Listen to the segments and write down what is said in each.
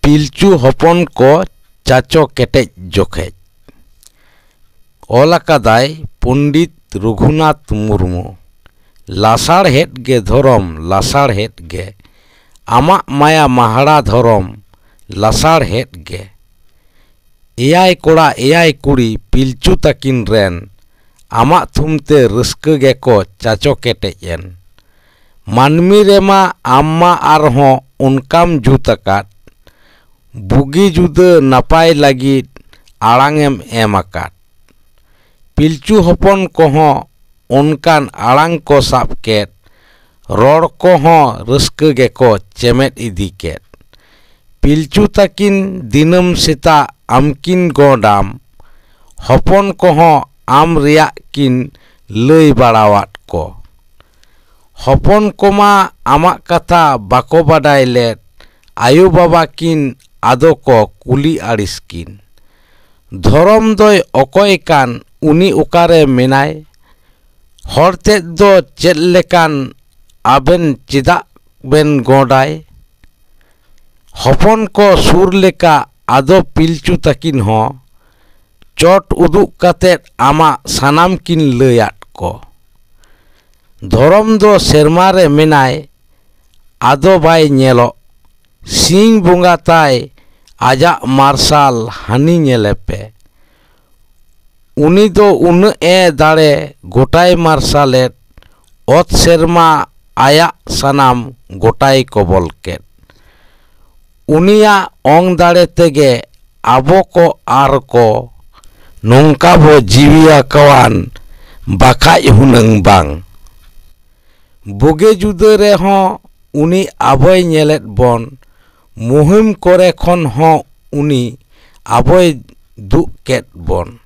पिलचू हपन को चाचो केटेज जोखेज all आकादाय Pandit Raghunath Murmu लासाड़ head गे धरम लासाड़ head गे आमा माया महाड़ा धरम लासाड़ head गे एयाय कोड़ा एयाय कुड़ी पिलचू तकिन रेन आमा थुमते रस्क गे को चाचो केटेजन मानमी रेमा आम्मा आरहों उनकाम जुतकात बुगी जुदा नापाय लागिद आड़ांगेम एमाकात पिलचू हपन कोहों उनकान आड़ांग को साबकेत रोड़ कोहों रस्क गे को चेमेट इदी केत पिलचू तकिन दिनम सेता आमकिन गोडाम हपन कोहों आम रिया किन लई बाड़ावात को हपन कोमा आमा कथा बाको बाडाय लेत आयु बाबा किन आदो को कुली आड़िस किन धरम दोय अकय कान उनी उकारे मेनाय हरते दो चेद लेकान आबेन चेदा बेन गोडाय हपन को सुर लेका आदो पिलचू तकिन हो चोट उदुक कातेत आमा सानाम किन लयात को धरम दो सेरमारे मेनाय आदो बाय नेलो सिंह बुंगा ताय आजा मार्शाल हानी नेलेपे उनी दो उन ए दाड़े गोटाय मार्शालेत ओत सेरमा आया सानाम गोटाय कबल केत उनिया ओंग दाड़े तेगे आबो को आर को नोंका बो जीविया कवान बाखाय हुनंग बांग बुगे जुदे रे हों उनी आबोय नेलेत बोन मुहिम करे खन हों उनी आबोय दुक केत बोन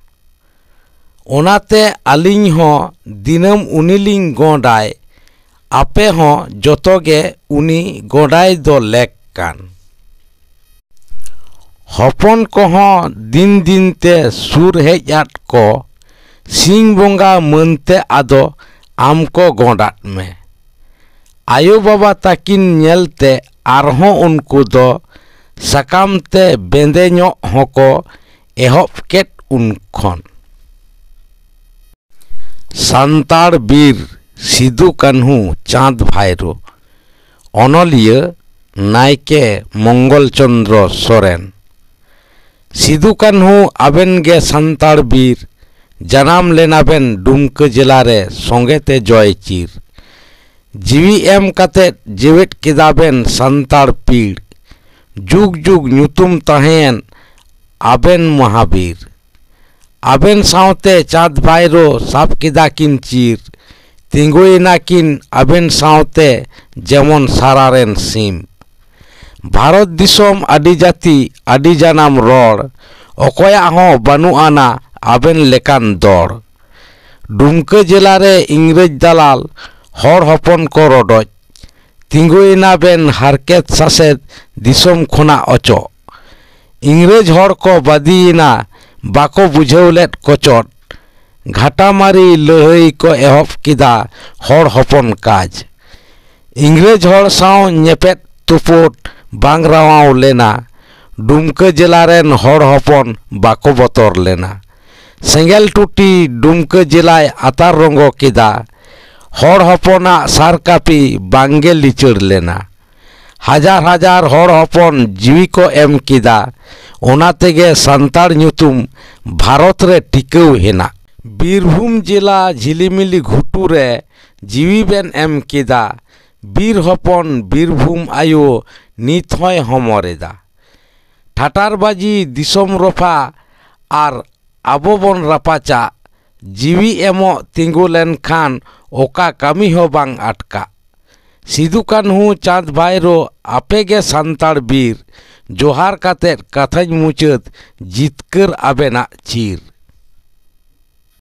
ओनाते आलिंग हों दिनम उनिलिंग गोडाय आपे हों जोतोगे उनी गोडाय दो लेक कान हपन को हों दिन दिन ते सुर हेजात को सिंह बोंगा मनते आदो आम को गोडात में आयो बाबा ताकिन नेलते आरहों उनको दो सकामते बेंदे ᱧᱚᱜ होको एहब केट उनखन सान्ताड़ बीर सिदु कान्हू चाँद भाईरो अनलिया नायके मंगल चंद्र सोरेन सिदु कान्हू आबेन गे सान्ताड़ बीर जनाम लेनाबेन दुमका जिला रे संगेते जय चीर जीवी एम कातेत जीवित किदाबेन सान्ताड़ पीड़ जुग जुग ᱧᱩᱛᱩᱢ ताहेन आबेन महावीर आबेन सावते चाँद भाईरो साब किदाकिन चीर तिंगुइनाकिन आबेन सावते जेमन सारारेन सीम भारत दिसोम आदि जाति आदि जानाम रोड़ अकोया हों बानु आना आबेन लेकान दौड़ दुमका जिला रे इंग्रेज दलाल हर हपन को रोडोज तिंगुइना बेन हारकेत सासेद दिसोम खुना अचो इंग्रेज हर को बादीना बाको बुझेवलेट कोचोट घाटामारी लहई को एहब किदा हर हपन काज इंग्रेज हर साव नेपेट तुपुट बांग रावाव लेना दुमका जिला रेन हर हपन बाको बतर लेना सेंगेल टूटी दुमका जिलाय आतार रंगो किदा हर हपना सारकापी बांगे लिचड़ लेना हजार हजार हर हपन जीवी को एम किदा ओना तेगे सान्ताड़ ᱧᱩᱛᱩᱢ भारत रे टिकाव हेना बीरभूम जिला झिलिमिली घुटू रे जीवी बेन एम किदा बीर हपन बीरभूम आयो नित होय हमरेदा ठाटारबाजी दिसोम रफा आर आबो बन रापाचा जीवी एमो तिंगु लेन खान ओका कामी हो बांग अटका सिदु कान्हू चाँद भाईरो आपेगे सान्ताड़ बीर जोहार कातेत कथाज मुचाद जितकर आबेना चीर।